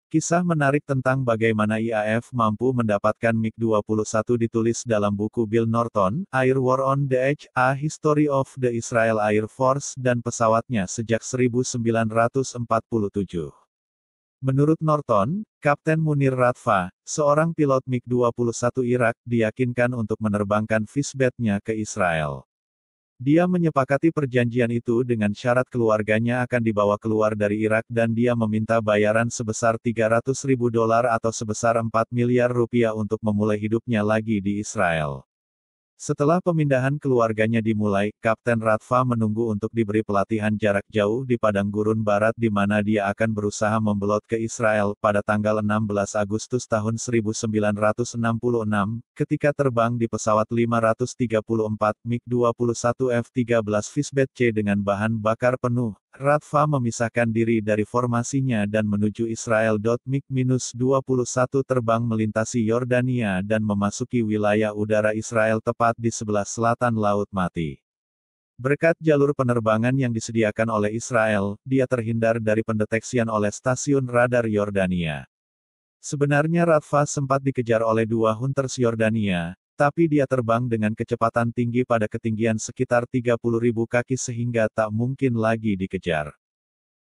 Kisah menarik tentang bagaimana IAF mampu mendapatkan MiG-21 ditulis dalam buku Bill Norton, Air War on the Edge, A History of the Israel Air Force dan pesawatnya sejak 1947. Menurut Norton, Kapten Munir Radfa, seorang pilot MiG-21 Irak, diyakinkan untuk menerbangkan Fishbed-nya ke Israel. Dia menyepakati perjanjian itu dengan syarat keluarganya akan dibawa keluar dari Irak dan dia meminta bayaran sebesar $300.000 atau sebesar 4 miliar rupiah untuk memulai hidupnya lagi di Israel. Setelah pemindahan keluarganya dimulai, Kapten Radfa menunggu untuk diberi pelatihan jarak jauh di padang gurun barat di mana dia akan berusaha membelot ke Israel pada tanggal 16 Agustus tahun 1966, ketika terbang di pesawat 534 MiG-21 F-13 Fishbed C dengan bahan bakar penuh. Radfa memisahkan diri dari formasinya dan menuju Israel. MiG-21 terbang melintasi Yordania dan memasuki wilayah udara Israel tepat di sebelah selatan Laut Mati. Berkat jalur penerbangan yang disediakan oleh Israel, dia terhindar dari pendeteksian oleh stasiun radar Yordania. Sebenarnya Radfa sempat dikejar oleh dua Hunters Yordania, tapi dia terbang dengan kecepatan tinggi pada ketinggian sekitar 30.000 kaki sehingga tak mungkin lagi dikejar.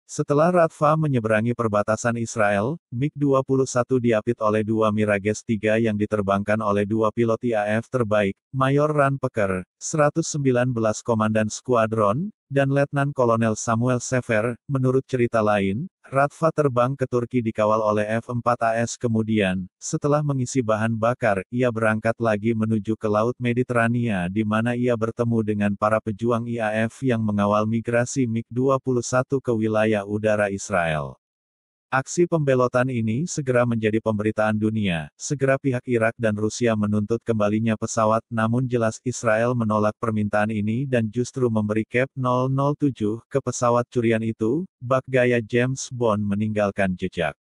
Setelah Radfa menyeberangi perbatasan Israel, MiG-21 diapit oleh dua Mirages 3 yang diterbangkan oleh dua pilot IAF terbaik, Mayor Ran Peker, 119 Komandan Skuadron, dan Letnan Kolonel Samuel Sever. Menurut cerita lain, Radfa terbang ke Turki dikawal oleh F-4AS kemudian, setelah mengisi bahan bakar, ia berangkat lagi menuju ke Laut Mediterania di mana ia bertemu dengan para pejuang IAF yang mengawal migrasi MiG-21 ke wilayah udara Israel. Aksi pembelotan ini segera menjadi pemberitaan dunia, segera pihak Irak dan Rusia menuntut kembalinya pesawat, namun jelas Israel menolak permintaan ini dan justru memberi Cap 007 ke pesawat curian itu. Bak gaya James Bond meninggalkan jejak.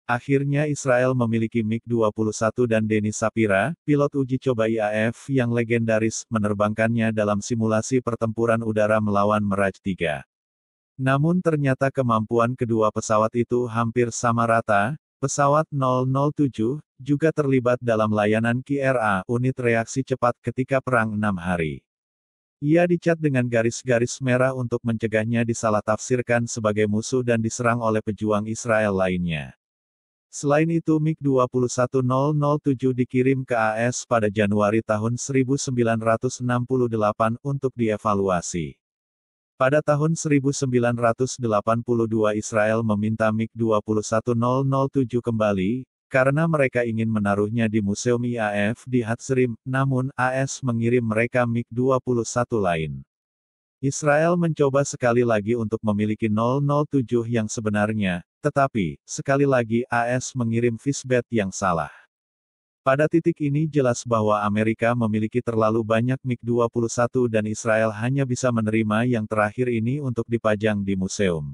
Akhirnya Israel memiliki MiG-21 dan Dennis Sapira, pilot uji coba IAF yang legendaris, menerbangkannya dalam simulasi pertempuran udara melawan Mirage 3. Namun ternyata kemampuan kedua pesawat itu hampir sama rata. Pesawat 007 juga terlibat dalam layanan KRA, unit reaksi cepat ketika perang 6 hari. Ia dicat dengan garis-garis merah untuk mencegahnya disalah-tafsirkan sebagai musuh dan diserang oleh pejuang Israel lainnya. Selain itu MiG-21-007 dikirim ke AS pada Januari tahun 1968 untuk dievaluasi. Pada tahun 1982 Israel meminta MiG-21-007 kembali, karena mereka ingin menaruhnya di Museum IAF di Hatzerim, namun AS mengirim mereka MiG-21 lain. Israel mencoba sekali lagi untuk memiliki 007 yang sebenarnya, tetapi, sekali lagi AS mengirim Fishbed yang salah. Pada titik ini jelas bahwa Amerika memiliki terlalu banyak MiG-21 dan Israel hanya bisa menerima yang terakhir ini untuk dipajang di museum.